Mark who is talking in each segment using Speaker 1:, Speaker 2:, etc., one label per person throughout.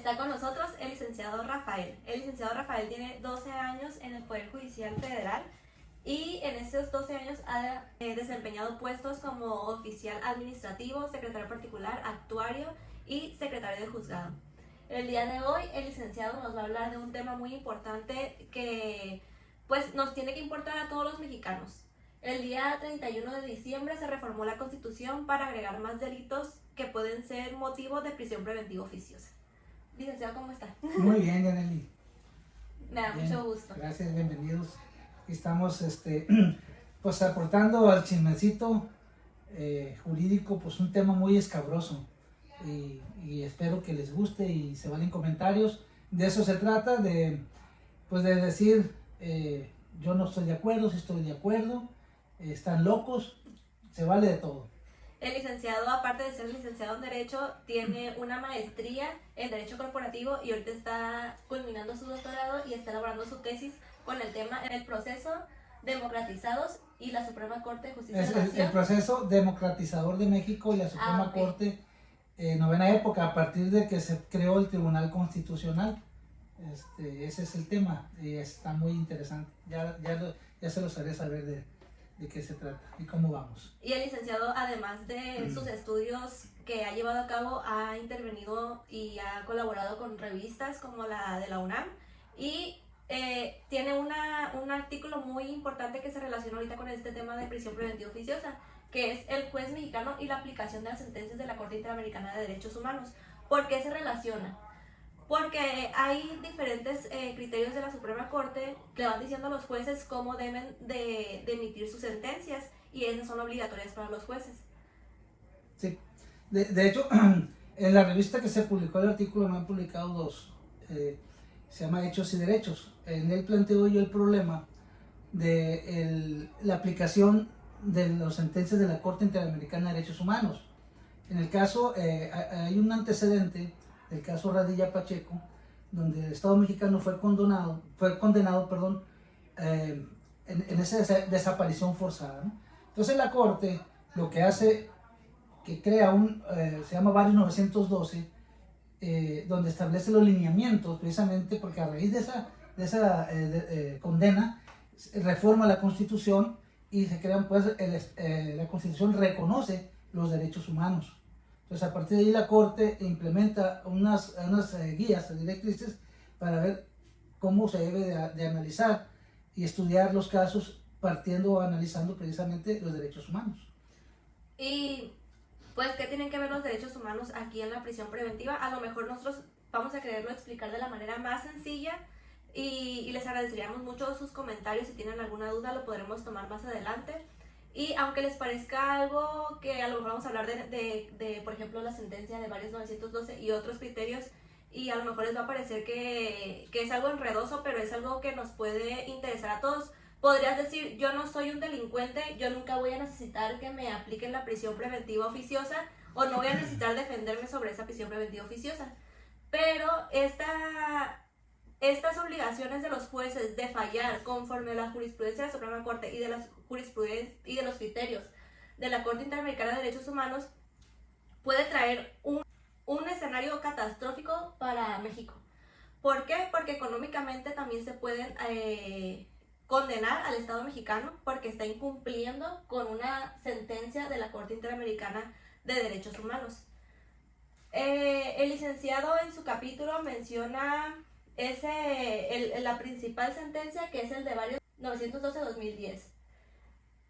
Speaker 1: Está con nosotros el licenciado Rafael. El licenciado Rafael tiene 12 años en el Poder Judicial Federal y en esos 12 años ha desempeñado puestos como oficial administrativo, secretario particular, actuario y secretario de juzgado. El día de hoy el licenciado nos va a hablar de un tema muy importante que pues nos tiene que importar a todos los mexicanos. El día 31 de diciembre se reformó la Constitución para agregar más delitos que pueden ser motivo de prisión preventiva oficiosa. Licenciado, ¿cómo está?
Speaker 2: Muy bien, Yaneli.
Speaker 1: Me da mucho gusto.
Speaker 2: Gracias, bienvenidos. Estamos pues aportando al chismecito jurídico pues un tema muy escabroso y espero que les guste y se valen comentarios. De eso se trata, de decir yo no estoy de acuerdo, si estoy de acuerdo, están locos, se vale de todo.
Speaker 1: El licenciado, aparte de ser licenciado en Derecho, tiene una maestría en Derecho Corporativo y ahorita está culminando su doctorado y está elaborando su tesis con el tema El proceso democratizados y la Suprema Corte de Justicia de la Nación.
Speaker 2: El proceso democratizador de México y la Suprema Corte, novena época, a partir de que se creó el Tribunal Constitucional. Ese es el tema y está muy interesante. Ya se los haré saber de qué se trata y cómo vamos.
Speaker 1: Y el licenciado, además de sus estudios que ha llevado a cabo, ha intervenido y ha colaborado con revistas como la de la UNAM y tiene un artículo muy importante que se relaciona ahorita con este tema de prisión preventiva oficiosa, que es el juez mexicano y la aplicación de las sentencias de la Corte Interamericana de Derechos Humanos. ¿Por qué se relaciona? Porque hay diferentes criterios de la Suprema Corte que le van diciendo a los jueces cómo deben de emitir sus sentencias y esas son obligatorias para los jueces.
Speaker 2: Sí, de hecho, en la revista que se publicó el artículo me han publicado dos, se llama Hechos y Derechos. En él planteo yo el problema de la aplicación de las sentencias de la Corte Interamericana de Derechos Humanos. En el caso, hay un antecedente del caso Radilla Pacheco, donde el Estado mexicano fue condenado en esa desaparición forzada, ¿no? Entonces la Corte lo que hace, que crea se llama Varios 912, donde establece los lineamientos, precisamente porque a raíz de esa condena reforma la Constitución y se crean, pues, la Constitución reconoce los derechos humanos. Entonces, a partir de ahí la Corte implementa unas guías, directrices, para ver cómo se debe de analizar y estudiar los casos analizando precisamente los derechos humanos.
Speaker 1: Y, pues, ¿qué tienen que ver los derechos humanos aquí en la prisión preventiva? A lo mejor nosotros vamos a quererlo explicar de la manera más sencilla y les agradeceríamos mucho sus comentarios. Si tienen alguna duda, lo podremos tomar más adelante. Y aunque les parezca algo que a lo mejor vamos a hablar de por ejemplo, la sentencia de Varios 912 y otros criterios, y a lo mejor les va a parecer que es algo enredoso, pero es algo que nos puede interesar a todos. Podrías decir, yo no soy un delincuente, yo nunca voy a necesitar que me apliquen la prisión preventiva oficiosa, o no voy a necesitar defenderme sobre esa prisión preventiva oficiosa. Pero estas obligaciones de los jueces de fallar conforme a la jurisprudencia de la Suprema Corte y de la jurisprudencia y de los criterios de la Corte Interamericana de Derechos Humanos puede traer un escenario catastrófico para México. ¿Por qué? Porque económicamente también se pueden condenar al Estado mexicano porque está incumpliendo con una sentencia de la Corte Interamericana de Derechos Humanos. El licenciado en su capítulo menciona la principal sentencia, que es el de Varios 912-2010,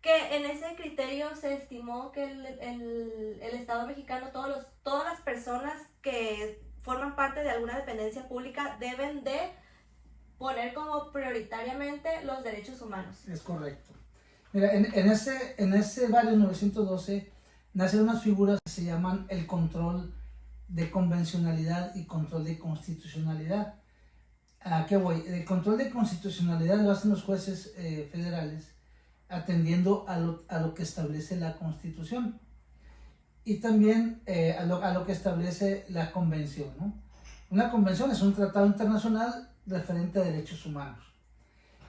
Speaker 1: que en ese criterio se estimó que el Estado mexicano, todas las personas que forman parte de alguna dependencia pública deben de poner como prioritariamente los derechos humanos.
Speaker 2: Es correcto. Mira, en ese Varios 912 nacen unas figuras que se llaman el control de convencionalidad y control de constitucionalidad. ¿A qué voy? El control de constitucionalidad lo hacen los jueces federales atendiendo a lo que establece la Constitución y también a lo que establece la Convención, ¿no? Una convención es un tratado internacional referente a derechos humanos.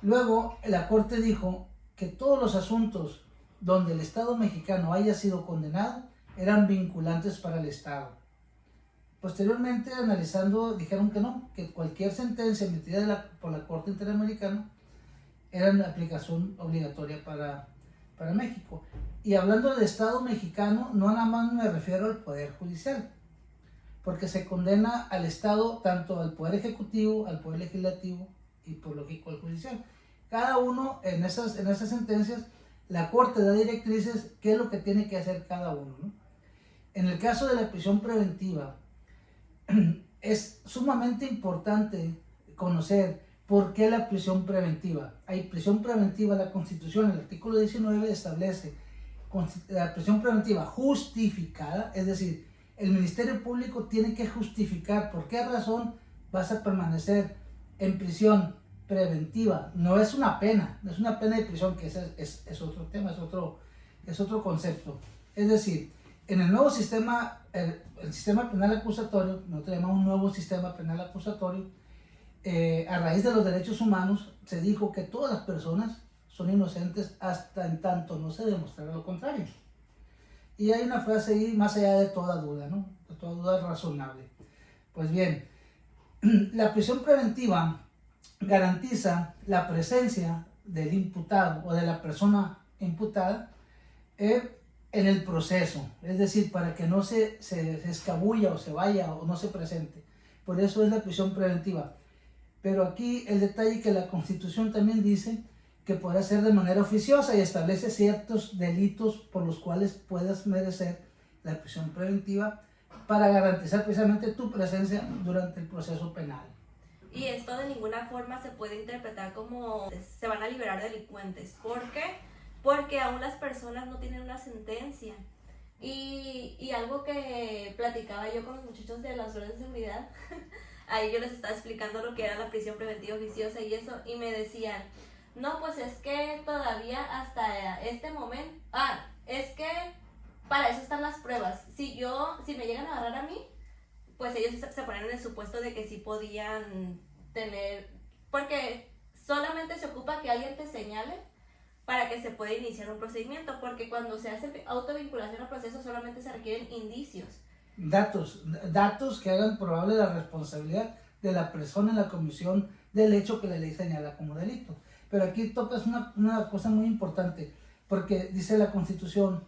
Speaker 2: Luego, la Corte dijo que todos los asuntos donde el Estado mexicano haya sido condenado eran vinculantes para el Estado. Posteriormente, analizando, dijeron que no, que cualquier sentencia emitida por la Corte Interamericana era de aplicación obligatoria para México. Y hablando del Estado mexicano, no nada más me refiero al Poder Judicial, porque se condena al Estado tanto al Poder Ejecutivo, al Poder Legislativo y por lógico al Judicial. Cada uno en esas sentencias, la Corte da directrices qué es lo que tiene que hacer cada uno, ¿no? En el caso de la prisión preventiva, es sumamente importante conocer por qué la prisión preventiva. Hay prisión preventiva, la Constitución, el artículo 19 establece la prisión preventiva justificada, es decir, el Ministerio Público tiene que justificar por qué razón vas a permanecer en prisión preventiva. No es una pena, no es una pena de prisión, que es otro tema, es otro concepto. Es decir, en el nuevo sistema, el sistema penal acusatorio, nosotros llamamos un nuevo sistema penal acusatorio, a raíz de los derechos humanos, se dijo que todas las personas son inocentes hasta en tanto no se demostrara lo contrario. Y hay una frase ahí, más allá de toda duda, ¿no? De toda duda razonable. Pues bien, la prisión preventiva garantiza la presencia del imputado o de la persona imputada en el proceso, es decir, para que no se escabulla o se vaya o no se presente. Por eso es la prisión preventiva. Pero aquí el detalle es que la Constitución también dice que puede ser de manera oficiosa y establece ciertos delitos por los cuales puedas merecer la prisión preventiva para garantizar precisamente tu presencia durante el proceso penal.
Speaker 1: Y esto de ninguna forma se puede interpretar como se van a liberar delincuentes. ¿Por qué? Porque aún las personas no tienen una sentencia. Y algo que platicaba yo con los muchachos de las horas de seguridad, ahí yo les estaba explicando lo que era la prisión preventiva oficiosa y eso, y me decían, no, pues es que todavía hasta este momento, es que para eso están las pruebas. Si me llegan a agarrar a mí, pues ellos se ponen en el supuesto de que sí podían tener, porque solamente se ocupa que alguien te señale para que se pueda iniciar un procedimiento, porque cuando se hace autovinculación al proceso solamente se requieren indicios.
Speaker 2: Datos que hagan probable la responsabilidad de la persona en la comisión del hecho que la ley señala como delito. Pero aquí tocas una cosa muy importante, porque dice la Constitución,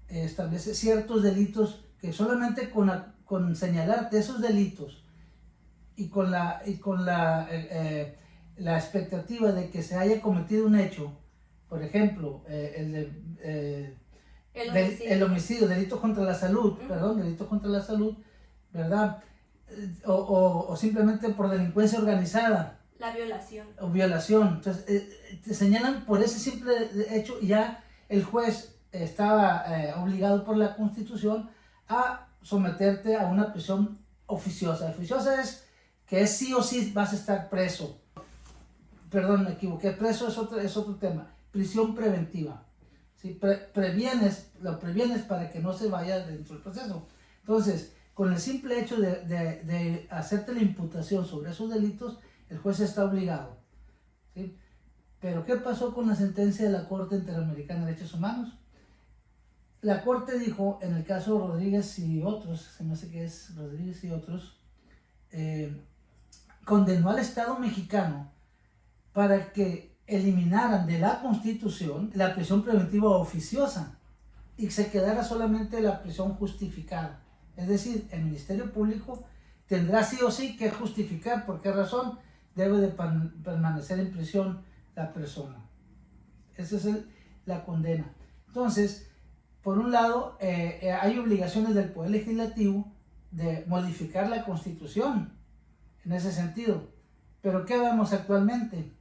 Speaker 2: establece ciertos delitos que solamente con señalarte esos delitos y con la expectativa de que se haya cometido un hecho, por ejemplo, el homicidio, delito contra la salud, delito contra la salud, ¿verdad? O simplemente por delincuencia organizada.
Speaker 1: La violación.
Speaker 2: O violación. Entonces, te señalan por ese simple hecho y ya el juez estaba obligado por la Constitución a someterte a una prisión oficiosa. Oficiosa es que sí o sí vas a estar preso. Perdón, me equivoqué. Preso es otro tema. Prisión preventiva. ¿Sí? Lo previenes para que no se vaya dentro del proceso. Entonces, con el simple hecho de hacerte la imputación sobre esos delitos, el juez está obligado. ¿Sí? Pero ¿qué pasó con la sentencia de la Corte Interamericana de Derechos Humanos? La Corte dijo, en el caso Rodríguez y otros, se me hace que es Rodríguez y otros, condenó al Estado mexicano para que eliminaran de la Constitución la prisión preventiva oficiosa y se quedara solamente la prisión justificada. Es decir, el Ministerio Público tendrá sí o sí que justificar por qué razón debe de permanecer en prisión la persona. Esa es la condena. Entonces, por un lado, hay obligaciones del Poder Legislativo de modificar la Constitución en ese sentido. Pero ¿qué vemos actualmente?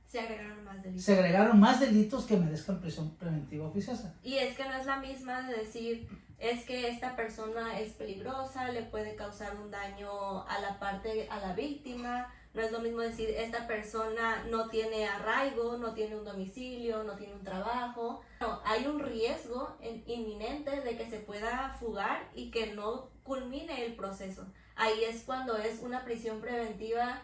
Speaker 1: Se agregaron más delitos.
Speaker 2: Se agregaron más delitos que merezcan prisión preventiva oficiosa.
Speaker 1: Y es que no es la misma de decir, es que esta persona es peligrosa, le puede causar un daño a la víctima. No es lo mismo decir, esta persona no tiene arraigo, no tiene un domicilio, no tiene un trabajo. No, hay un riesgo inminente de que se pueda fugar y que no culmine el proceso. Ahí es cuando es una prisión preventiva.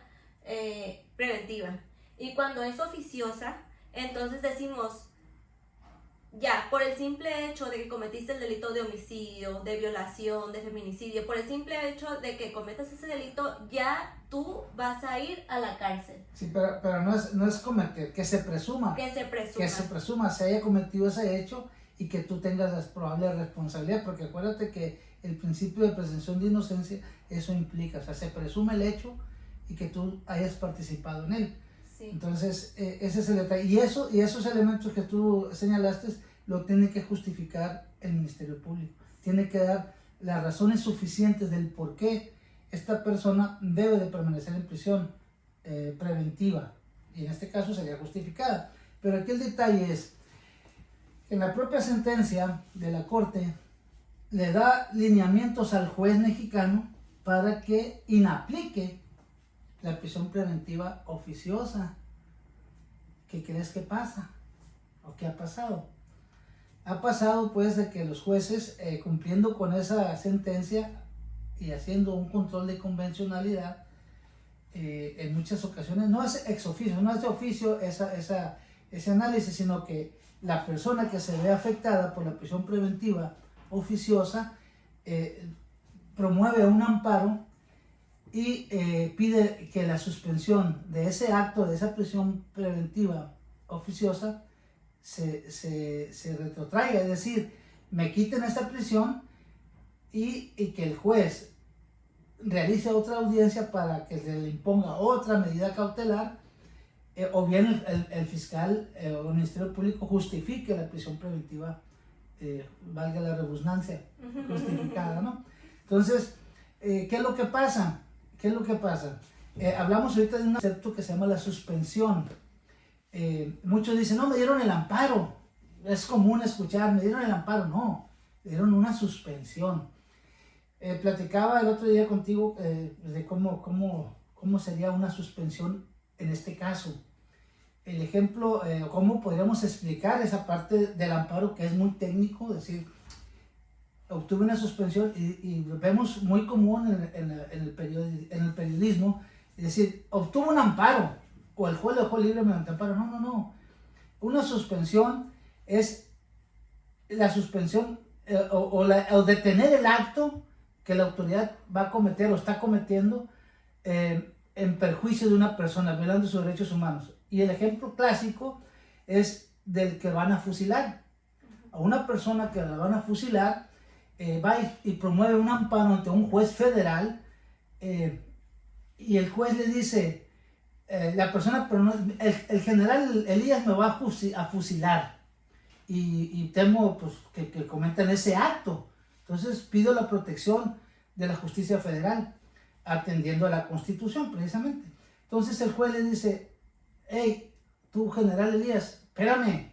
Speaker 1: Y cuando es oficiosa, entonces decimos, ya, por el simple hecho de que cometiste el delito de homicidio, de violación, de feminicidio, por el simple hecho de que cometas ese delito, ya tú vas a ir a la cárcel.
Speaker 2: Sí, pero no es cometer, que se presuma.
Speaker 1: Que se presuma.
Speaker 2: Que se presuma, se haya cometido ese hecho y que tú tengas las probables responsabilidades, porque acuérdate que el principio de presunción de inocencia, eso implica, o sea, se presume el hecho y que tú hayas participado en él.
Speaker 1: Sí.
Speaker 2: Entonces, ese es el detalle. Y esos elementos que tú señalaste, lo tiene que justificar el Ministerio Público. Tiene que dar las razones suficientes del por qué esta persona debe de permanecer en prisión preventiva. Y en este caso sería justificada. Pero aquí el detalle es que en la propia sentencia de la Corte le da lineamientos al juez mexicano para que inaplique la prisión preventiva oficiosa. ¿Qué crees que pasa? ¿O qué ha pasado? Ha pasado pues de que los jueces, cumpliendo con esa sentencia y haciendo un control de convencionalidad, en muchas ocasiones, no es ex oficio, no es de oficio ese análisis, sino que la persona que se ve afectada por la prisión preventiva oficiosa promueve un amparo y pide que la suspensión de ese acto, de esa prisión preventiva oficiosa, se retrotraiga, es decir, me quiten esta prisión y que el juez realice otra audiencia para que se le imponga otra medida cautelar, o bien el fiscal o el Ministerio Público justifique la prisión preventiva, valga la redundancia, justificada, ¿no? Entonces, ¿qué es lo que pasa? ¿Qué es lo que pasa? Hablamos ahorita de un concepto que se llama la suspensión. Muchos dicen, no, me dieron el amparo. Es común escuchar, me dieron el amparo. No, me dieron una suspensión. Platicaba el otro día contigo de cómo sería una suspensión en este caso. El ejemplo, cómo podríamos explicar esa parte del amparo que es muy técnico, es decir, obtuve una suspensión y vemos muy común en el periodismo, es decir, obtuvo un amparo o el juez lo dejó libre mediante amparo. No. Una suspensión es la suspensión o detener el acto que la autoridad va a cometer o está cometiendo en perjuicio de una persona, violando sus derechos humanos. Y el ejemplo clásico es del que van a fusilar. A una persona que la van a fusilar, va y promueve un amparo ante un juez federal, y el juez le dice, la persona, pero no, el general Elías me va a fusilar y temo pues, que cometan ese acto. Entonces pido la protección de la justicia federal, atendiendo a la Constitución precisamente. Entonces el juez le dice, hey, tú general Elías, espérame,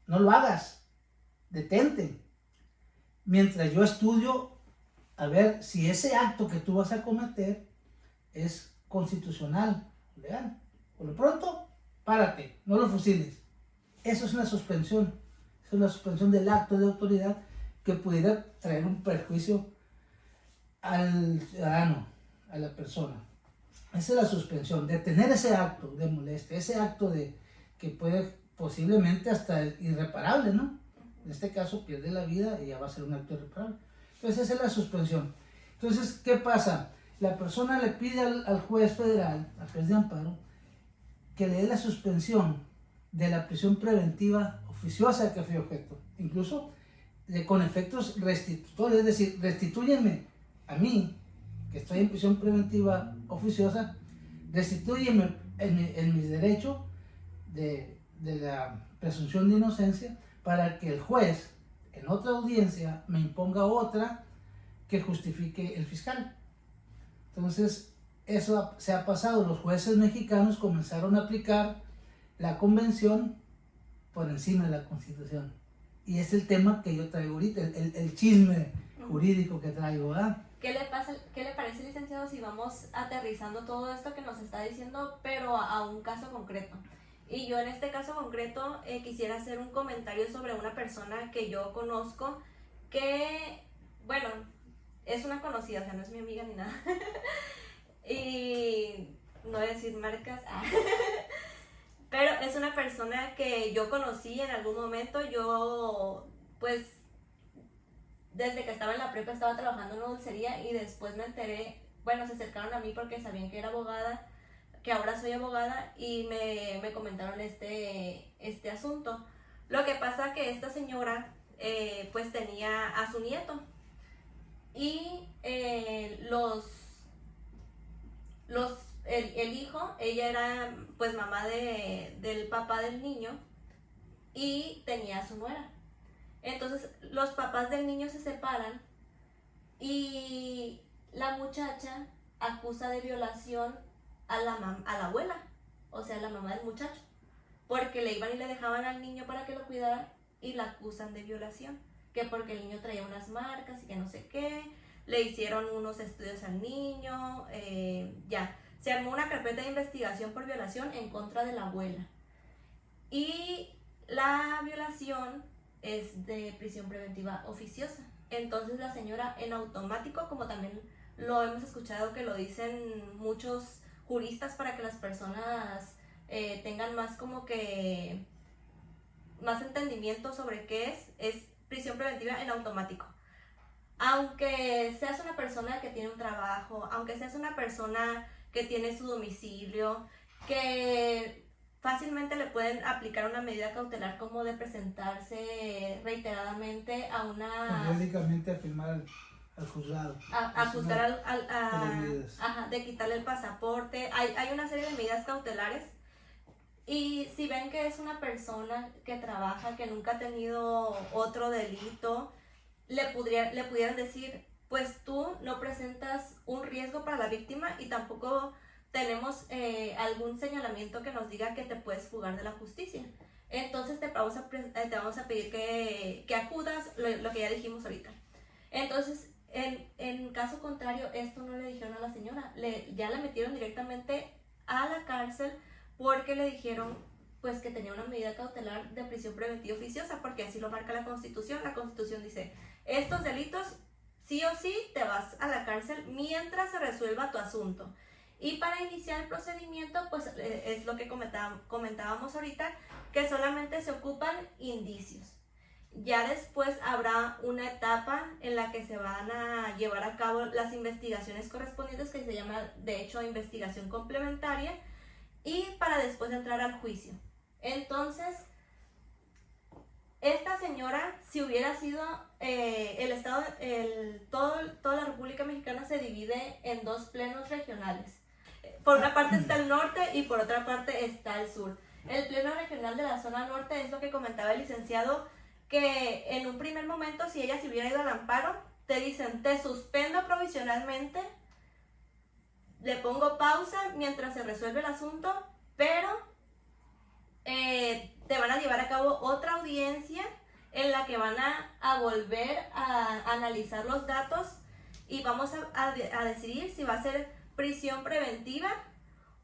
Speaker 2: no lo hagas, detente, mientras yo estudio a ver si ese acto que tú vas a cometer es constitucional, legal. Por lo pronto, párate, no lo fusiles. Eso es una suspensión. Eso es la suspensión del acto de autoridad que pudiera traer un perjuicio al ciudadano, a la persona. Esa es la suspensión, detener ese acto de molestia, ese acto que puede posiblemente hasta irreparable, ¿no? En este caso pierde la vida y ya va a ser un acto irreparable. Entonces esa es la suspensión. Entonces, ¿qué pasa? La persona le pide al juez federal, al juez de amparo, que le dé la suspensión de la prisión preventiva oficiosa que fue objeto, incluso con efectos restitutorios, es decir, restitúyeme a mí, que estoy en prisión preventiva oficiosa, restitúyeme en mis derechos de la presunción de inocencia, para que el juez en otra audiencia me imponga otra que justifique el fiscal. Entonces, eso se ha pasado. Los jueces mexicanos comenzaron a aplicar la convención por encima de la Constitución. Y es el tema que yo traigo ahorita, el chisme jurídico que traigo, ¿verdad?
Speaker 1: ¿Qué le parece, licenciado, si vamos aterrizando todo esto que nos está diciendo, pero a un caso concreto? Y yo en este caso concreto quisiera hacer un comentario sobre una persona que yo conozco que, bueno, es una conocida, o sea, no es mi amiga ni nada. Y no voy a decir marcas, pero es una persona que yo conocí en algún momento. Yo, pues, desde que estaba en la prepa estaba trabajando en una dulcería y después me enteré, bueno, se acercaron a mí porque sabían que era abogada, que ahora soy abogada, y me comentaron este asunto. Lo que pasa que esta señora pues tenía a su nieto y el hijo, ella era pues mamá del papá del niño y tenía a su nuera. Entonces los papás del niño se separan y la muchacha acusa de violación a la abuela, o sea, la mamá del muchacho, porque le iban y le dejaban al niño para que lo cuidara y la acusan de violación, que porque el niño traía unas marcas y que no sé qué, le hicieron unos estudios al niño, ya, se armó una carpeta de investigación por violación en contra de la abuela. Y la violación es de prisión preventiva oficiosa. Entonces la señora en automático, como también lo hemos escuchado que lo dicen muchos juristas para que las personas tengan más como que más entendimiento sobre qué es prisión preventiva en automático. Aunque seas una persona que tiene un trabajo, aunque seas una persona que tiene su domicilio, que fácilmente le pueden aplicar una medida cautelar como de presentarse reiteradamente a una...
Speaker 2: periódicamente a firmar al juzgado.
Speaker 1: A juzgar de quitarle el pasaporte. Hay una serie de medidas cautelares. Y si ven que es una persona que trabaja, que nunca ha tenido otro delito, le pudieran decir, pues tú no presentas un riesgo para la víctima y tampoco tenemos algún señalamiento que nos diga que te puedes fugar de la justicia. Entonces te vamos a pedir que acudas, lo que ya dijimos ahorita. Entonces, en caso contrario, esto no le dijeron a la señora, ya la metieron directamente a la cárcel porque le dijeron pues que tenía una medida cautelar de prisión preventiva oficiosa, porque así lo marca la Constitución. La Constitución dice, estos delitos sí o sí te vas a la cárcel mientras se resuelva tu asunto. Y para iniciar el procedimiento, pues es lo que comentábamos ahorita, que solamente se ocupan indicios. Ya después habrá una etapa en la que se van a llevar a cabo las investigaciones correspondientes, que se llama de hecho investigación complementaria, y para después entrar al juicio. Entonces, esta señora, si hubiera sido toda la República Mexicana se divide en dos plenos regionales. Por una parte está el norte y por otra parte está el sur. El pleno regional de la zona norte es lo que comentaba el licenciado, que en un primer momento, si ella se hubiera ido al amparo, te dicen, te suspendo provisionalmente, le pongo pausa mientras se resuelve el asunto, pero te van a llevar a cabo otra audiencia en la que van a volver a analizar los datos y vamos a decidir si va a ser prisión preventiva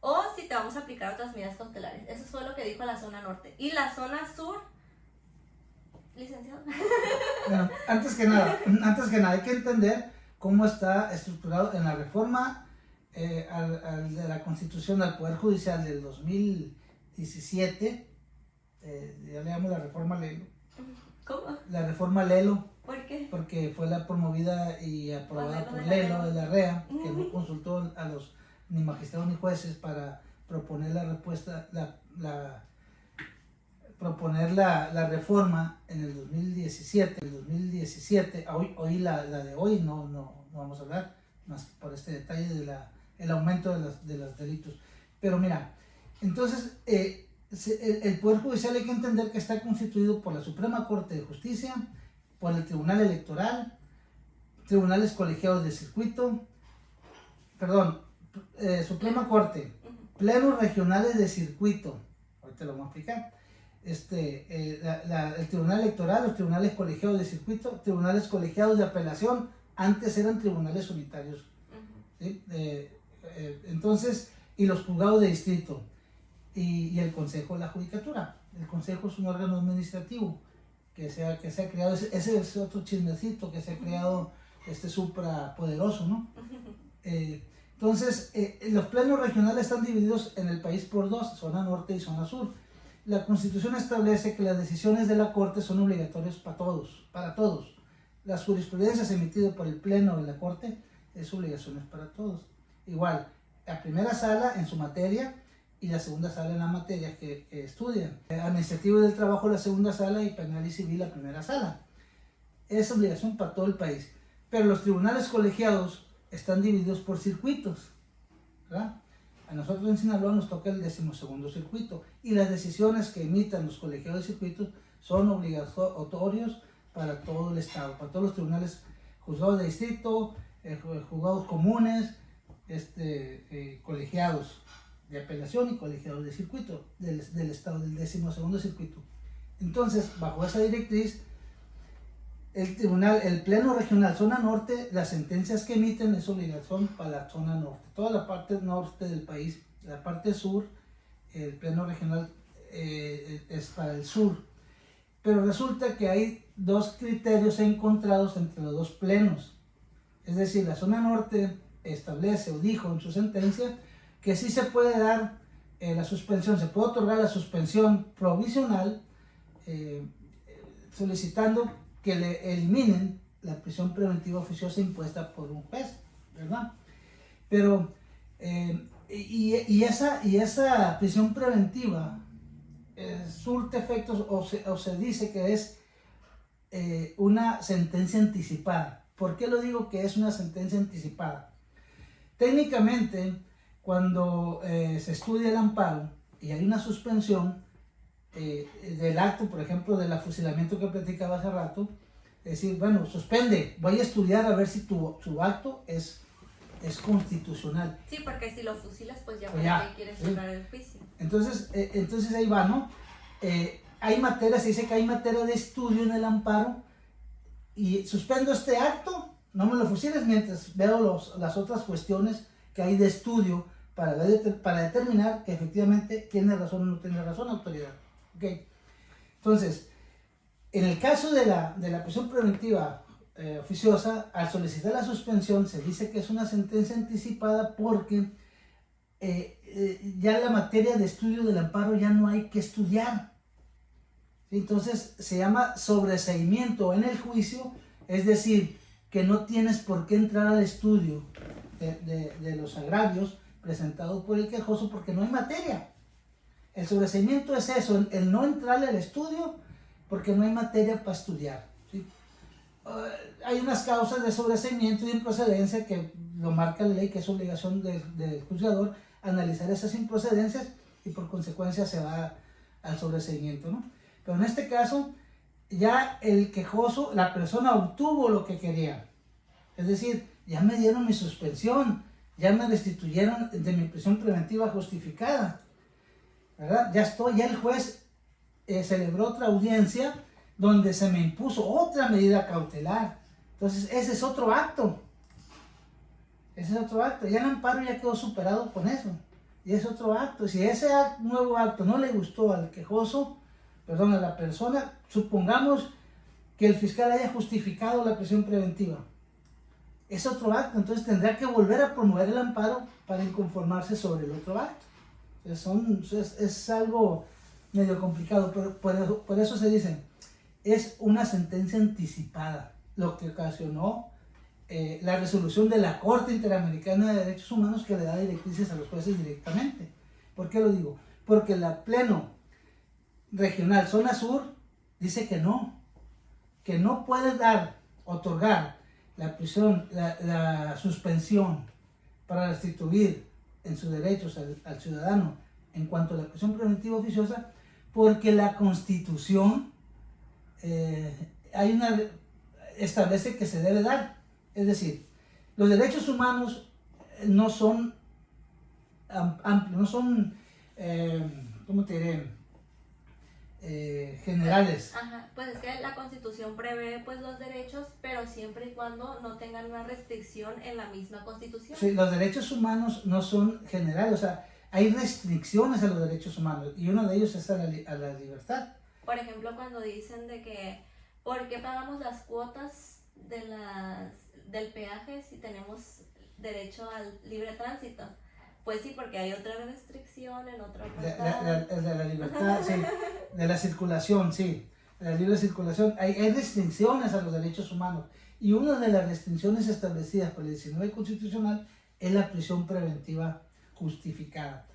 Speaker 1: o si te vamos a aplicar otras medidas cautelares. Eso fue lo que dijo la zona norte. Y la zona sur, licenciado.
Speaker 2: Bueno, antes que nada hay que entender cómo está estructurado en la reforma de la Constitución al Poder Judicial del 2017, ya le llamo la reforma Lelo.
Speaker 1: ¿Cómo?
Speaker 2: La reforma Lelo.
Speaker 1: ¿Por qué?
Speaker 2: Porque fue la promovida y aprobada por Lelo de la REA, que no consultó a los ni magistrados ni jueces para proponer la respuesta, proponer la reforma en el 2017. Hoy la de hoy no vamos a hablar más por este detalle de el aumento de los delitos. Pero mira, entonces el Poder Judicial hay que entender que está constituido por la Suprema Corte de Justicia, por el Tribunal Electoral, tribunales colegiados de circuito, Suprema Corte, plenos regionales de circuito, ahorita lo vamos a explicar, el Tribunal Electoral, los tribunales colegiados de circuito, tribunales colegiados de apelación, antes eran tribunales unitarios, ¿sí? Entonces, y los juzgados de distrito, y el Consejo de la Judicatura. El Consejo es un órgano administrativo que se ha creado, ese es otro chismecito que se ha creado suprapoderoso, ¿no? Entonces, los plenos regionales están divididos en el país por dos, zona norte y zona sur. La Constitución establece que las decisiones de la Corte son obligatorias para todos. Las jurisprudencias emitidas por el Pleno de la Corte es obligaciones para todos. Igual, la primera sala en su materia y la segunda sala en la materia que estudian. Administrativo del trabajo la segunda sala y penal y civil la primera sala. Es obligación para todo el país. Pero los tribunales colegiados están divididos por circuitos, ¿verdad? A nosotros en Sinaloa nos toca el 12º circuito y las decisiones que emitan los colegiados de circuitos son obligatorios para todo el estado, para todos los tribunales, juzgados de distrito, juzgados comunes, colegiados de apelación y colegiados de circuito del estado, del 12º circuito. Entonces, bajo esa directriz, el Pleno Regional Zona Norte, las sentencias que emiten es obligación para la zona norte. Toda la parte norte del país, la parte sur, el Pleno Regional es para el sur. Pero resulta que hay dos criterios encontrados entre los dos plenos. Es decir, la zona norte establece o dijo en su sentencia que sí se puede dar la suspensión, se puede otorgar la suspensión provisional solicitando que le eliminen la prisión preventiva oficiosa impuesta por un juez, ¿verdad? Pero, esa prisión preventiva surte efectos o se dice que es una sentencia anticipada. ¿Por qué lo digo que es una sentencia anticipada? Técnicamente, cuando se estudia el amparo y hay una suspensión, del acto, por ejemplo, del afusilamiento que platicaba hace rato, es decir, bueno, suspende, voy a estudiar a ver si tu acto es constitucional.
Speaker 1: Sí, porque si lo fusilas, pues ya para qué quieres cerrar el juicio.
Speaker 2: Entonces ahí va, ¿no? Hay materia, se dice que hay materia de estudio en el amparo y suspendo este acto, no me lo fusiles mientras veo las otras cuestiones que hay de estudio para determinar que efectivamente tiene razón o no tiene razón la autoridad. Okay. Entonces, en el caso de la prisión preventiva oficiosa, al solicitar la suspensión se dice que es una sentencia anticipada porque ya la materia de estudio del amparo ya no hay que estudiar. Entonces se llama sobreseimiento en el juicio, es decir, que no tienes por qué entrar al estudio de los agravios presentados por el quejoso porque no hay materia. El sobreseimiento es eso, el no entrarle al estudio porque no hay materia para estudiar. ¿Sí? Hay unas causas de sobreseimiento y improcedencia que lo marca la ley, que es obligación del juzgador analizar esas improcedencias y por consecuencia se va al sobreseimiento, ¿no? Pero en este caso, ya el quejoso, la persona obtuvo lo que quería. Es decir, ya me dieron mi suspensión, ya me restituyeron de mi prisión preventiva justificada, ¿verdad? Ya el juez celebró otra audiencia donde se me impuso otra medida cautelar. Entonces, ese es otro acto. Ya el amparo ya quedó superado con eso. Y es otro acto. Si ese nuevo acto no le gustó al quejoso, a la persona, supongamos que el fiscal haya justificado la prisión preventiva. Es otro acto, entonces tendrá que volver a promover el amparo para inconformarse sobre el otro acto. Es algo medio complicado, pero por eso se dice, es una sentencia anticipada, lo que ocasionó la resolución de la Corte Interamericana de Derechos Humanos que le da directrices a los jueces directamente. ¿Por qué lo digo? Porque la Pleno Regional Zona Sur dice que no puede otorgar la prisión, la suspensión para restituir en sus derechos al ciudadano en cuanto a la prisión preventiva oficiosa, porque la Constitución establece que se debe dar. Es decir, los derechos humanos no son amplios, no son, ¿cómo te diré? Generales.
Speaker 1: Ajá, pues es que la Constitución prevé pues los derechos, pero siempre y cuando no tengan una restricción en la misma Constitución.
Speaker 2: Sí, los derechos humanos no son generales, o sea, hay restricciones a los derechos humanos y uno de ellos es a la libertad.
Speaker 1: Por ejemplo, cuando dicen de que ¿por qué pagamos las cuotas del peaje si tenemos derecho al libre tránsito. Pues sí, porque hay otra restricción en otro
Speaker 2: de la libertad, sí, de la circulación, sí, de la libre circulación. Hay restricciones a los derechos humanos y una de las restricciones establecidas por el 19 constitucional es la prisión preventiva justificada.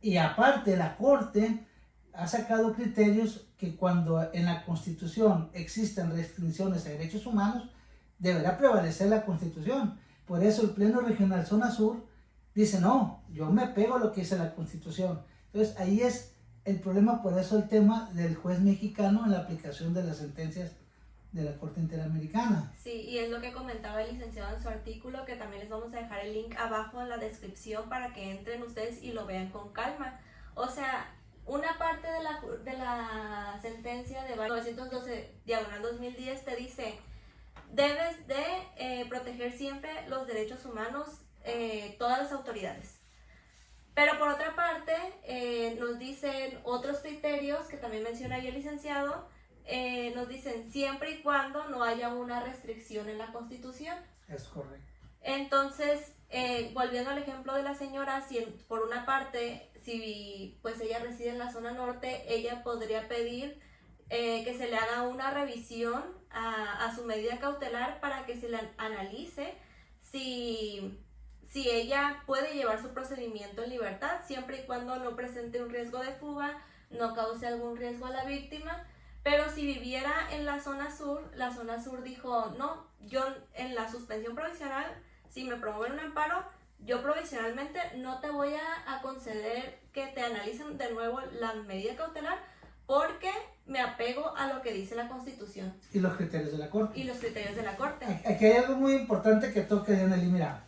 Speaker 2: Y aparte, la Corte ha sacado criterios que cuando en la Constitución existan restricciones a derechos humanos, deberá prevalecer la Constitución. Por eso el Pleno Regional Zona Sur dice, no, yo me pego a lo que dice la Constitución. Entonces ahí es el problema, por eso el tema del juez mexicano en la aplicación de las sentencias de la Corte Interamericana.
Speaker 1: Sí, y es lo que comentaba el licenciado en su artículo, que también les vamos a dejar el link abajo en la descripción para que entren ustedes y lo vean con calma. O sea, una parte de la sentencia de 912/2010 te dice, debes de proteger siempre los derechos humanos, todas las autoridades. Pero por otra parte, nos dicen otros criterios que también menciona ahí el licenciado, nos dicen siempre y cuando no haya una restricción en la Constitución.
Speaker 2: Es correcto.
Speaker 1: Entonces, volviendo al ejemplo de la señora, si por una parte, si pues ella reside en la zona norte, ella podría pedir que se le haga una revisión a su medida cautelar para que se le analice si ella puede llevar su procedimiento en libertad, siempre y cuando no presente un riesgo de fuga, no cause algún riesgo a la víctima. Pero si viviera en la zona sur dijo, no, yo en la suspensión provisional, si me promueven un amparo, yo provisionalmente no te voy a conceder que te analicen de nuevo la medida cautelar porque me apego a lo que dice la Constitución.
Speaker 2: Y los criterios de la Corte.
Speaker 1: Y los criterios de la Corte.
Speaker 2: Aquí hay algo muy importante que toca, Yanely. Mira,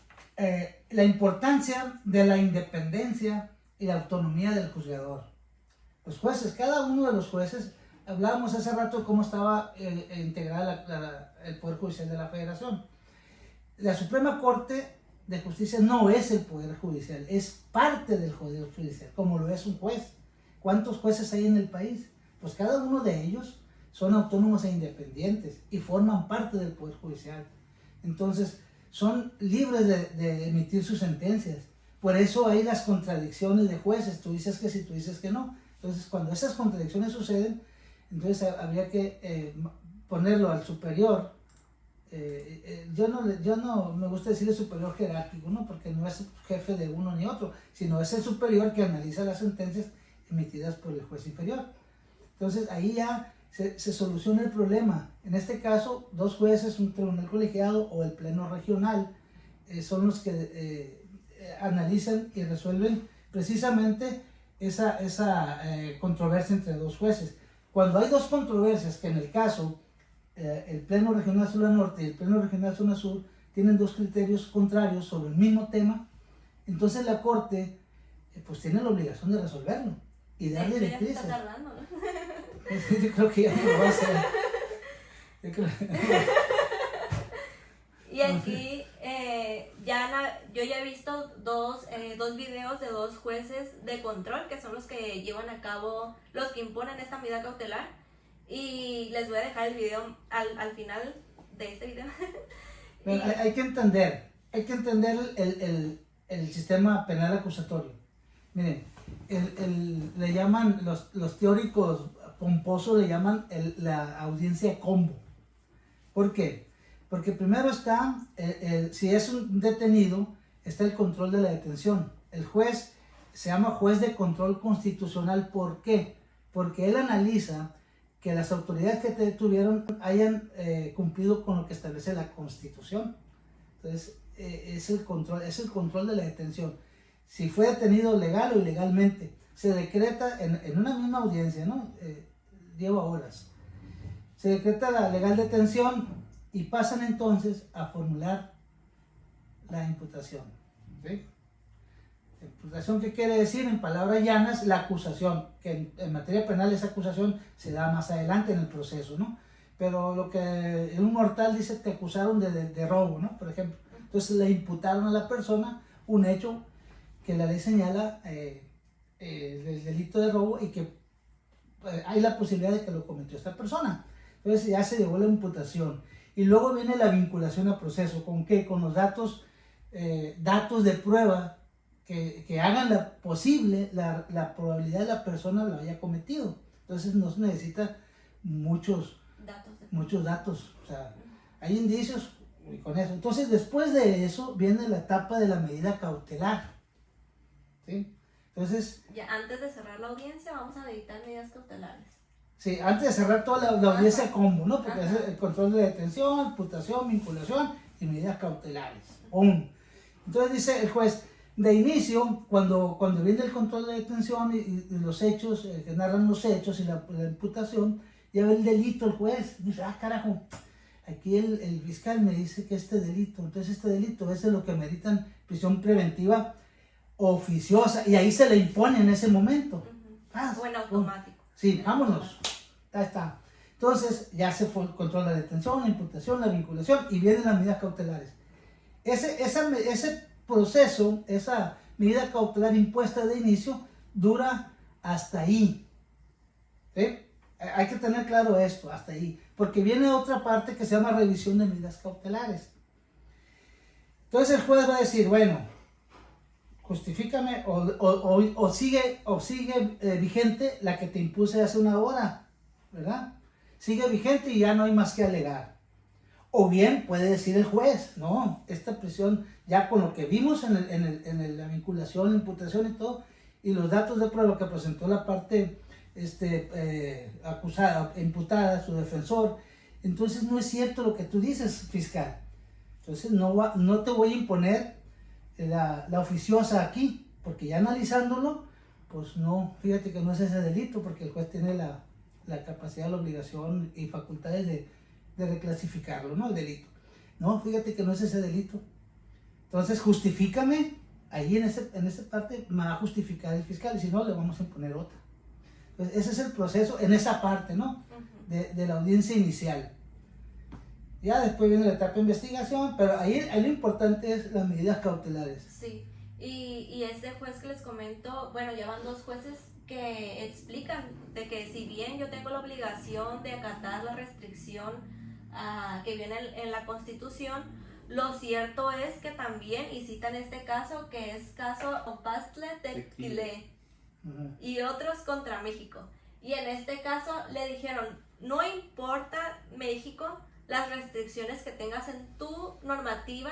Speaker 2: la importancia de la independencia y la autonomía del juzgador. Los jueces, cada uno de los jueces, hablábamos hace rato de cómo estaba integrada el Poder Judicial de la Federación. La Suprema Corte de Justicia no es el Poder Judicial, es parte del Poder Judicial, como lo es un juez. ¿Cuántos jueces hay en el país? Pues cada uno de ellos son autónomos e independientes y forman parte del Poder Judicial. Entonces, son libres de emitir sus sentencias. Por eso hay las contradicciones de jueces, tú dices que sí, tú dices que no. Entonces, cuando esas contradicciones suceden, entonces habría que ponerlo al superior. Yo no me gusta decir el superior jerárquico, ¿no? Porque no es jefe de uno ni otro, sino es el superior que analiza las sentencias emitidas por el juez inferior. Entonces ahí ya se soluciona el problema. En este caso, dos jueces, un tribunal colegiado o el pleno regional, son los que analizan y resuelven precisamente esa controversia entre dos jueces. Cuando hay dos controversias, que en el caso el Pleno Regional Zona Norte y el Pleno Regional Zona Sur tienen dos criterios contrarios sobre el mismo tema, entonces la Corte pues tiene la obligación de resolverlo y dar directrices.
Speaker 1: Ya está tardando, ¿no?
Speaker 2: Yo creo que ya no lo va a hacer.
Speaker 1: Y aquí yo ya he visto dos videos de dos jueces de control, que son los que llevan a cabo, los que imponen esta medida cautelar, y les voy a dejar el video al final de este video.
Speaker 2: Bueno, hay que entender el sistema penal acusatorio. Miren, le llaman, los teóricos pomposos le llaman la audiencia combo. ¿Por qué? Porque primero está, si es un detenido, está el control de la detención. El juez se llama juez de control constitucional. ¿Por qué? Porque él analiza que las autoridades que te detuvieron hayan cumplido con lo que establece la Constitución. Entonces, es el control de la detención. Si fue detenido legal o ilegalmente, se decreta en una misma audiencia, ¿no? Lleva horas. Se decreta la legal detención y pasan entonces a formular la imputación. ¿Sí? Imputación, ¿qué quiere decir? En palabras llanas, la acusación, que en materia penal esa acusación se da más adelante en el proceso, ¿no? Pero lo que un mortal dice, te acusaron de robo, ¿no? Por ejemplo. Entonces le imputaron a la persona un hecho que la ley señala el delito de robo y que hay la posibilidad de que lo cometió esta persona. Entonces ya se llevó la imputación. Y luego viene la vinculación a proceso. ¿Con qué? Con los datos datos de prueba que hagan posible la probabilidad de la persona lo haya cometido. Entonces no se necesita muchos datos. O sea, hay indicios y con eso. Entonces después de eso viene la etapa de la medida cautelar. ¿Sí? Entonces...
Speaker 1: Ya antes de cerrar la audiencia vamos a meditar medidas cautelares.
Speaker 2: Sí, antes de cerrar toda la audiencia combo, ¿no? Porque es el control de detención, imputación, vinculación y medidas cautelares. ¡Pum! Entonces dice el juez, de inicio, cuando viene el control de detención y los hechos, que narran los hechos y la imputación, ya ve el delito el juez. Dice, carajo, aquí el fiscal me dice que este delito, entonces este delito es de lo que meritan prisión preventiva oficiosa, y ahí se le impone en ese momento.
Speaker 1: O en automático.
Speaker 2: Sí, vámonos. Ahí está. Entonces ya se fue el control de la detención, la imputación, la vinculación y vienen las medidas cautelares. Ese proceso, esa medida cautelar impuesta de inicio, dura hasta ahí. ¿Sí? Hay que tener claro esto, hasta ahí. Porque viene otra parte que se llama revisión de medidas cautelares. Entonces el juez va a decir, bueno, justifícame o sigue vigente la que te impuse hace una hora, ¿verdad? Sigue vigente y ya no hay más que alegar. O bien puede decir el juez, no, esta prisión ya con lo que vimos en la vinculación, la imputación y todo, y los datos de prueba que presentó la parte acusada, imputada, su defensor, entonces no es cierto lo que tú dices, fiscal. Entonces no te voy a imponer la oficiosa aquí, porque ya analizándolo, pues no, fíjate que no es ese delito, porque el juez tiene la capacidad, la obligación y facultades de reclasificarlo, ¿no? El delito. No, fíjate que no es ese delito. Entonces justifícame, ahí en esa parte me va a justificar el fiscal, y si no, le vamos a imponer otra. Pues ese es el proceso en esa parte, ¿no? De la audiencia inicial. Ya después viene la etapa de investigación, pero ahí lo importante es las medidas cautelares.
Speaker 1: Sí, y este juez que les comento, bueno, ya van 2 jueces que explican de que si bien yo tengo la obligación de acatar la restricción que viene en la Constitución, lo cierto es que también, y citan este caso, que es caso Opastle Tequile y otros contra México. Y en este caso le dijeron, no importa México, las restricciones que tengas en tu normativa,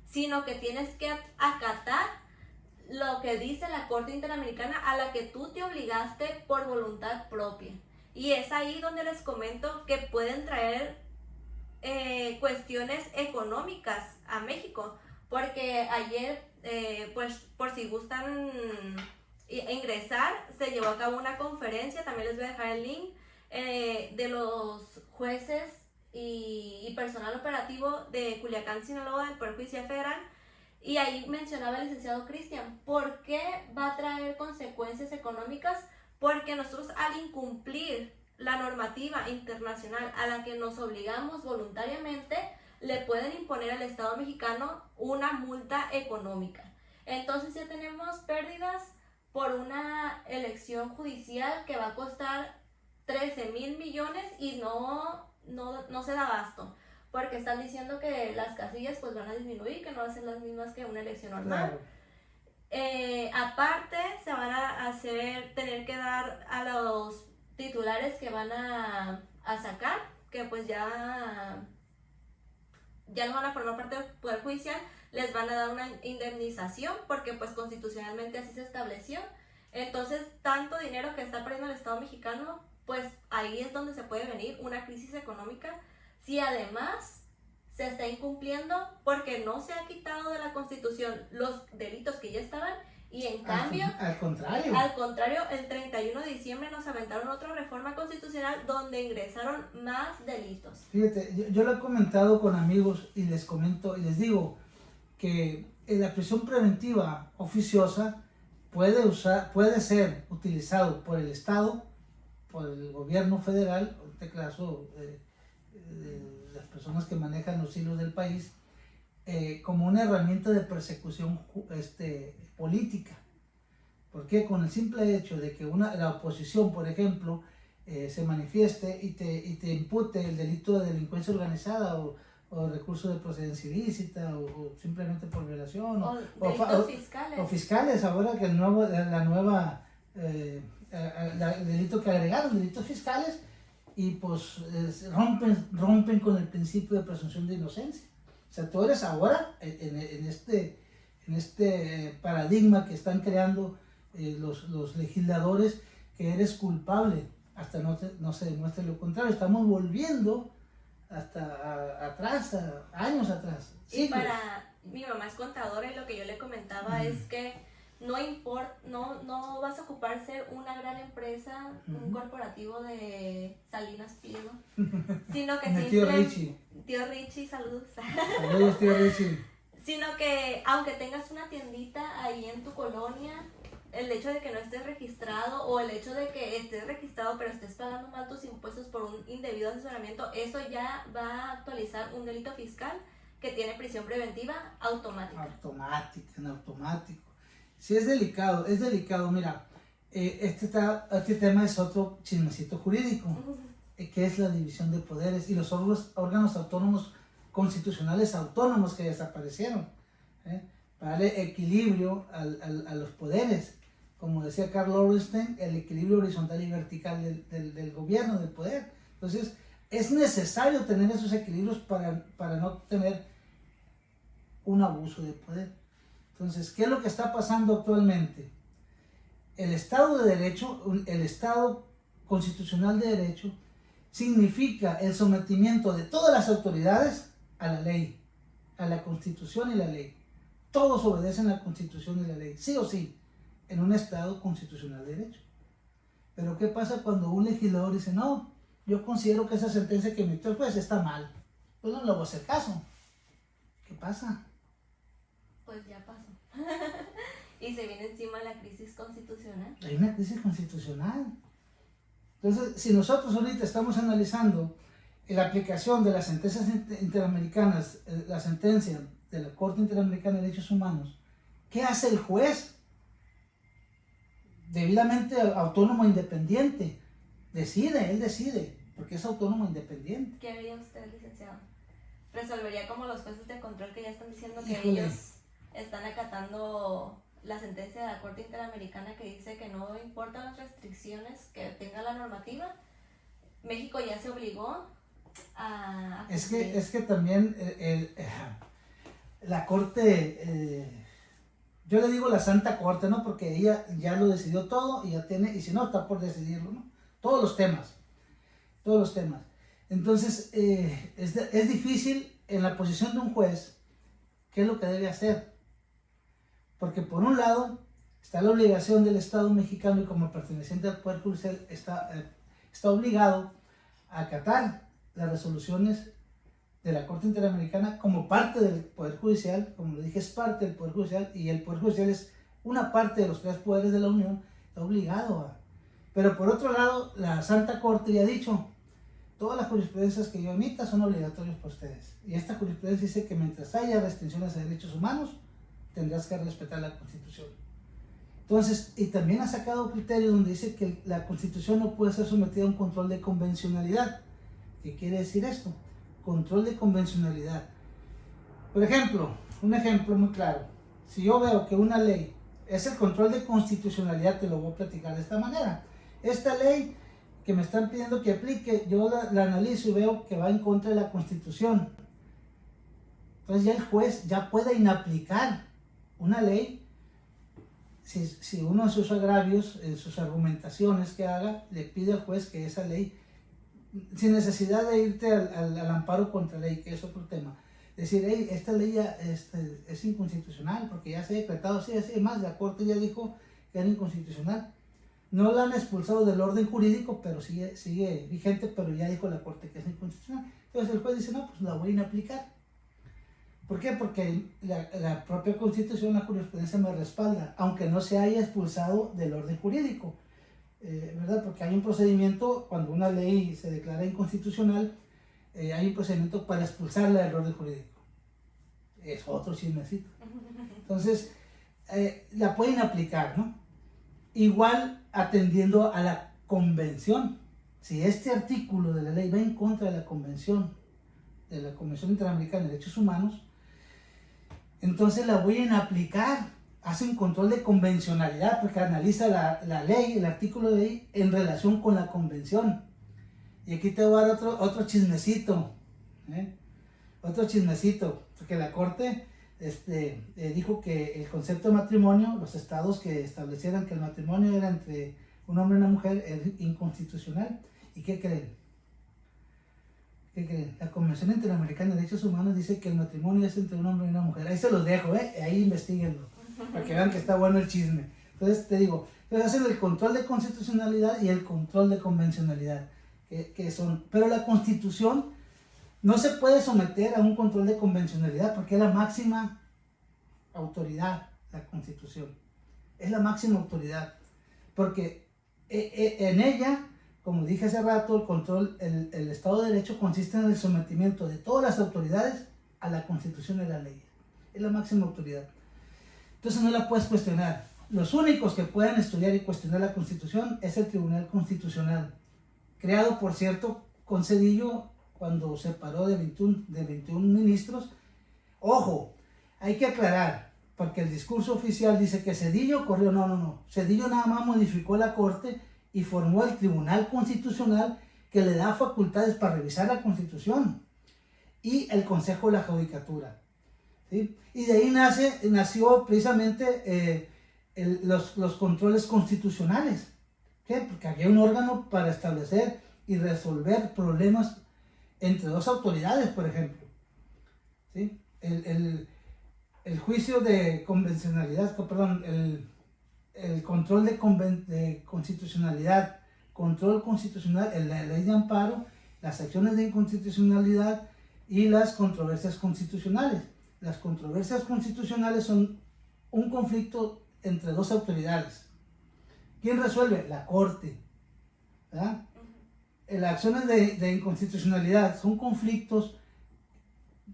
Speaker 1: sino que tienes que acatar lo que dice la Corte Interamericana a la que tú te obligaste por voluntad propia. Y es ahí donde les comento que pueden traer cuestiones económicas a México, porque ayer, pues por si gustan ingresar, se llevó a cabo una conferencia, también les voy a dejar el link, de los jueces y personal operativo de Culiacán, Sinaloa, del Poder Judicial Federal, y ahí mencionaba el licenciado Cristian, ¿por qué va a traer consecuencias económicas? Porque nosotros al incumplir la normativa internacional a la que nos obligamos voluntariamente, le pueden imponer al Estado mexicano una multa económica. Entonces ya tenemos pérdidas por una elección judicial que va a costar 13,000 millones y no se da abasto, porque están diciendo que las casillas pues van a disminuir, que no van a ser las mismas que una elección normal. Claro. Aparte se van a tener que dar a los titulares que van a sacar, que pues ya no van a formar parte del Poder Judicial, les van a dar una indemnización, porque pues constitucionalmente así se estableció. Entonces tanto dinero que está perdiendo el Estado mexicano, pues ahí es donde se puede venir una crisis económica, si además se está incumpliendo, porque no se ha quitado de la Constitución los delitos que ya estaban, y en cambio,
Speaker 2: al contrario,
Speaker 1: el 31 de diciembre nos aventaron otra reforma constitucional donde ingresaron más delitos.
Speaker 2: Fíjate, yo lo he comentado con amigos y les comento y les digo que la prisión preventiva oficiosa puede ser utilizado por el Estado, por el gobierno federal, en este caso las personas que manejan los hilos del país, como una herramienta de persecución política. Porque con el simple hecho de que la oposición, por ejemplo, se manifieste y te impute el delito de delincuencia organizada o recurso de procedencia ilícita, o simplemente por violación,
Speaker 1: O delitos fiscales.
Speaker 2: O fiscales, ahora que el delito que agregaron, delitos fiscales, y pues rompen con el principio de presunción de inocencia. O sea, tú eres ahora, en este paradigma que están creando los legisladores, que eres culpable hasta no se demuestre lo contrario. Estamos volviendo hasta atrás, años atrás.
Speaker 1: Y para mi mamá es contadora, y lo que yo le comentaba es que no vas a ocupar ser una gran empresa, un corporativo de Salinas Pliego, sino que tío Richie, saludos.
Speaker 2: Saludos, tío Richie.
Speaker 1: Sino que aunque tengas una tiendita ahí en tu colonia, el hecho de que no estés registrado, o el hecho de que estés registrado pero estés pagando mal tus impuestos por un indebido asesoramiento, eso ya va a actualizar un delito fiscal que tiene prisión preventiva automática.
Speaker 2: En automático. Sí, es delicado, mira, este tema es otro chismecito jurídico, que es la división de poderes y los órganos autónomos constitucionales autónomos que desaparecieron, para darle equilibrio a los poderes. Como decía Karl Lorenstein, el equilibrio horizontal y vertical del gobierno, del poder. Entonces, es necesario tener esos equilibrios para no tener un abuso de poder. Entonces, ¿qué es lo que está pasando actualmente? El Estado de Derecho, el Estado constitucional de Derecho, significa el sometimiento de todas las autoridades a la ley, a la Constitución y la ley. Todos obedecen a la Constitución y la ley, sí o sí, en un Estado constitucional de Derecho. Pero ¿qué pasa cuando un legislador dice, no, yo considero que esa sentencia que emitió el juez está mal? Pues no le voy a hacer caso. ¿Qué pasa?
Speaker 1: Pues ya pasó. Y se viene encima la crisis constitucional.
Speaker 2: Hay una crisis constitucional. Entonces, si nosotros ahorita estamos analizando la aplicación de las sentencias interamericanas, la sentencia de la Corte Interamericana de Derechos Humanos, ¿qué hace el juez? Debidamente autónomo e independiente. Él decide, porque es autónomo e independiente.
Speaker 1: ¿Qué haría usted, licenciado? ¿Resolvería como los jueces de control que ya están diciendo que
Speaker 2: Híjole,
Speaker 1: ellos están acatando la sentencia de la Corte Interamericana que dice que no importan las restricciones que tenga la normativa? México ya se obligó a
Speaker 2: es que también la Corte, yo le digo la Santa Corte, ¿no? Porque ella ya lo decidió todo y ya tiene, y si no, está por decidirlo, ¿no? Todos los temas. Entonces, es difícil en la posición de un juez, ¿qué es lo que debe hacer? Porque por un lado está la obligación del Estado mexicano, y como perteneciente al Poder Judicial está obligado a acatar las resoluciones de la Corte Interamericana como parte del Poder Judicial. Como lo dije, es parte del Poder Judicial, y el Poder Judicial es una parte de los tres poderes de la Unión, está obligado a. Pero por otro lado, la Santa Corte ya ha dicho, todas las jurisprudencias que yo emita son obligatorias para ustedes. Y esta jurisprudencia dice que mientras haya restricciones a derechos humanos, tendrás que respetar la Constitución. Entonces, y también ha sacado criterios donde dice que la Constitución no puede ser sometida a un control de convencionalidad. ¿Qué quiere decir esto? Control de convencionalidad. Por ejemplo, un ejemplo muy claro. Si yo veo que una ley es el control de constitucionalidad, te lo voy a platicar de esta manera. Esta ley que me están pidiendo que aplique, yo la analizo y veo que va en contra de la Constitución. Entonces ya el juez ya puede inaplicar una ley si uno de sus agravios, en sus argumentaciones que haga, le pide al juez que esa ley, sin necesidad de irte al amparo contra ley, que es otro tema, decir, hey, esta ley ya es inconstitucional porque ya se ha decretado así, más la Corte ya dijo que era inconstitucional. No la han expulsado del orden jurídico, pero sigue vigente, pero ya dijo la Corte que es inconstitucional. Entonces el juez dice, no, pues la voy a inaplicar. ¿Por qué? Porque la propia Constitución, la jurisprudencia me respalda, aunque no se haya expulsado del orden jurídico, ¿verdad? Porque hay un procedimiento, cuando una ley se declara inconstitucional, hay un procedimiento para expulsarla del orden jurídico. Es otro chismecito. Entonces, la pueden aplicar, ¿no? Igual atendiendo a la convención. Si este artículo de la ley va en contra de la convención, de la Convención Interamericana de Derechos Humanos, entonces la vuelven a aplicar, hace un control de convencionalidad porque analiza la ley, el artículo de ley en relación con la convención. Y aquí te voy a dar otro chismecito, otro chismecito, porque la Corte dijo que el concepto de matrimonio, los estados que establecieran que el matrimonio era entre un hombre y una mujer, es inconstitucional. ¿Y qué creen? ¿Qué creen? La Convención Interamericana de Derechos Humanos dice que el matrimonio es entre un hombre y una mujer. Ahí se los dejo, ahí investiguenlo, para que vean que está bueno el chisme. Entonces te digo, hacen el control de constitucionalidad y el control de convencionalidad, que son, pero la Constitución no se puede someter a un control de convencionalidad porque es la máxima autoridad, la Constitución. Es la máxima autoridad, porque en ella, como dije hace rato, el control, el Estado de Derecho consiste en el sometimiento de todas las autoridades a la Constitución y a la ley. Es la máxima autoridad. Entonces no la puedes cuestionar. Los únicos que pueden estudiar y cuestionar la Constitución es el Tribunal Constitucional, creado, por cierto, con Zedillo cuando se paró de 21 ministros. Ojo, hay que aclarar, porque el discurso oficial dice que Zedillo corrió. No. Zedillo nada más modificó la Corte y formó el Tribunal Constitucional, que le da facultades para revisar la Constitución, y el Consejo de la Judicatura, ¿sí? Y de ahí nació precisamente los controles constitucionales. ¿Qué? Porque había un órgano para establecer y resolver problemas entre dos autoridades, por ejemplo, ¿sí? El juicio de convencionalidad, perdón, el control de constitucionalidad, control constitucional, la ley de amparo, las acciones de inconstitucionalidad y las controversias constitucionales. Las controversias constitucionales son un conflicto entre dos autoridades. ¿Quién resuelve? La Corte, ¿verdad? Las acciones de inconstitucionalidad son conflictos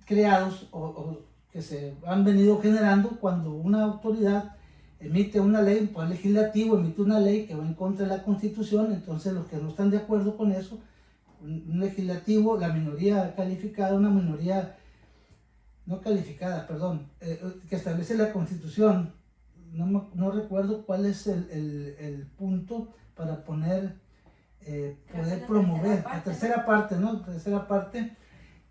Speaker 2: creados o que se han venido generando cuando una autoridad emite una ley, el Poder Legislativo emite una ley que va en contra de la Constitución. Entonces los que no están de acuerdo con eso, un legislativo, la minoría calificada, una minoría no calificada, perdón, que establece la Constitución, no recuerdo cuál es el punto para poder promover la tercera parte, ¿no? Tercera parte,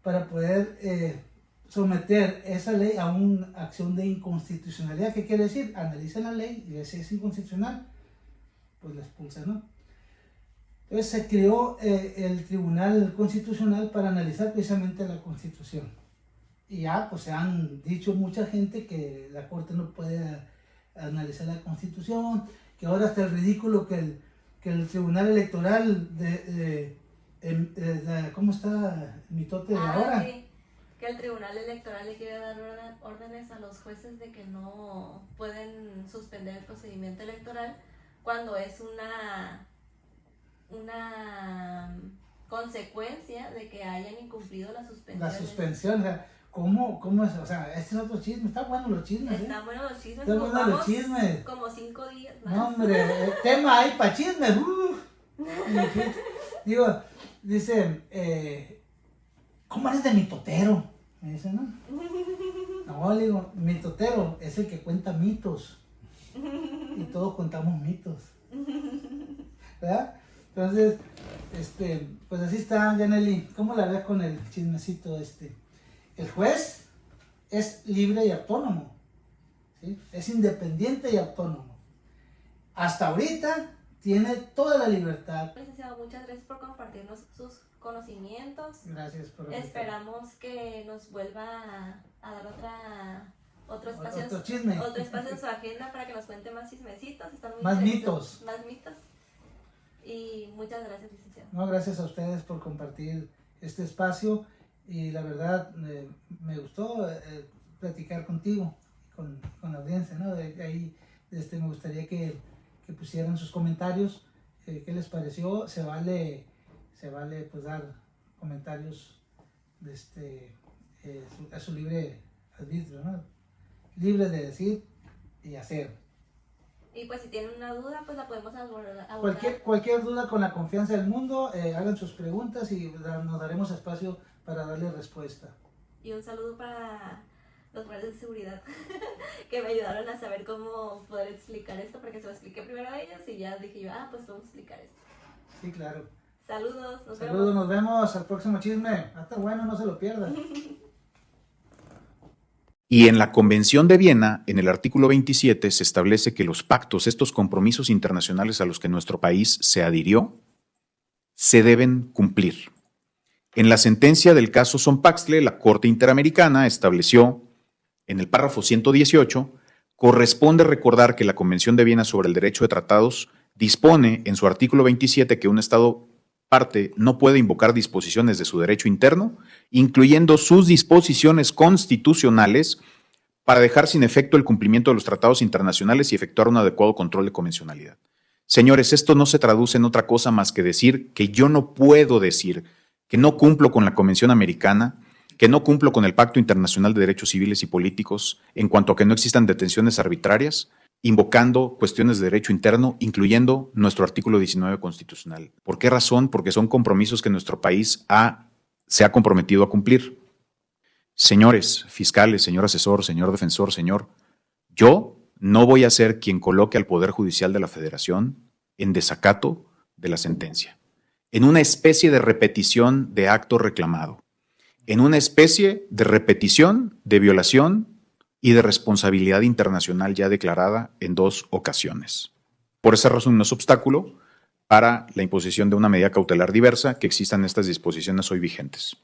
Speaker 2: para poder someter esa ley a una acción de inconstitucionalidad. ¿Qué quiere decir? Analizan la ley y si es inconstitucional, pues la expulsan, ¿no? Entonces se creó el Tribunal Constitucional para analizar precisamente la Constitución. Y ya pues se han dicho mucha gente que la Corte no puede analizar la Constitución, que ahora hasta el ridículo que el Tribunal Electoral ¿cómo está el mitote de ahora?
Speaker 1: Sí. Que el Tribunal Electoral le quiere dar órdenes a los jueces de que no pueden suspender el procedimiento electoral cuando es una consecuencia de que hayan incumplido la suspensión.
Speaker 2: La suspensión, o sea, ¿cómo es? O sea, este es otro chisme. Está bueno los chismes.
Speaker 1: Están buenos los chismes.
Speaker 2: Están buenos los chismes.
Speaker 1: Como 5 días más.
Speaker 2: No, hombre, tema hay para chismes. Digo, dice, ¿cómo eres de mitotero? Me dice, ¿no? No, le digo, mitotero es el que cuenta mitos. Y todos contamos mitos. ¿Verdad? Entonces, pues así está, Yaneli. ¿Cómo la ves con el chismecito El juez es libre y autónomo, ¿sí? Es independiente y autónomo. Hasta ahorita tiene toda la libertad.
Speaker 1: Licenciado, muchas gracias por compartirnos sus conocimientos.
Speaker 2: Gracias por
Speaker 1: Esperamos que nos vuelva a dar otro espacio en su agenda para que nos cuente más chismecitos.
Speaker 2: Más mitos.
Speaker 1: Más mitos. Y muchas gracias, licenciado.
Speaker 2: No, gracias a ustedes por compartir este espacio. Y la verdad, me gustó platicar contigo, con la audiencia, ¿no? De ahí me gustaría que pusieran sus comentarios, qué les pareció. Se vale pues dar comentarios a su libre arbitrio, ¿no? Libre de decir y hacer.
Speaker 1: Y pues si tienen una duda, pues la podemos abordar.
Speaker 2: Cualquier duda, con la confianza del mundo, hagan sus preguntas y nos daremos espacio para darle respuesta.
Speaker 1: Y un saludo para los guardias de seguridad que me ayudaron a saber cómo poder explicar esto, porque se lo expliqué primero a ellos y ya dije yo, pues vamos a explicar esto.
Speaker 2: Sí, claro.
Speaker 1: Saludos,
Speaker 2: nos vemos al próximo chisme. Hasta bueno, no se lo pierdan.
Speaker 3: Y en la Convención de Viena, en el artículo 27, se establece que los pactos, estos compromisos internacionales a los que nuestro país se adhirió, se deben cumplir. En la sentencia del caso Sonpaxtle, la Corte Interamericana estableció, en el párrafo 118, corresponde recordar que la Convención de Viena sobre el Derecho de Tratados dispone en su artículo 27 que un Estado parte no puede invocar disposiciones de su derecho interno, incluyendo sus disposiciones constitucionales, para dejar sin efecto el cumplimiento de los tratados internacionales y efectuar un adecuado control de convencionalidad. Señores, esto no se traduce en otra cosa más que decir que yo no puedo decir que no cumplo con la Convención Americana, que no cumplo con el Pacto Internacional de Derechos Civiles y Políticos en cuanto a que no existan detenciones arbitrarias, invocando cuestiones de derecho interno, incluyendo nuestro artículo 19 constitucional. ¿Por qué razón? Porque son compromisos que nuestro país se ha comprometido a cumplir. Señores fiscales, señor asesor, señor defensor, yo no voy a ser quien coloque al Poder Judicial de la Federación en desacato de la sentencia, en una especie de repetición de acto reclamado, en una especie de repetición de violación y de responsabilidad internacional ya declarada en 2 ocasiones. Por esa razón no es obstáculo para la imposición de una medida cautelar diversa que existan estas disposiciones hoy vigentes.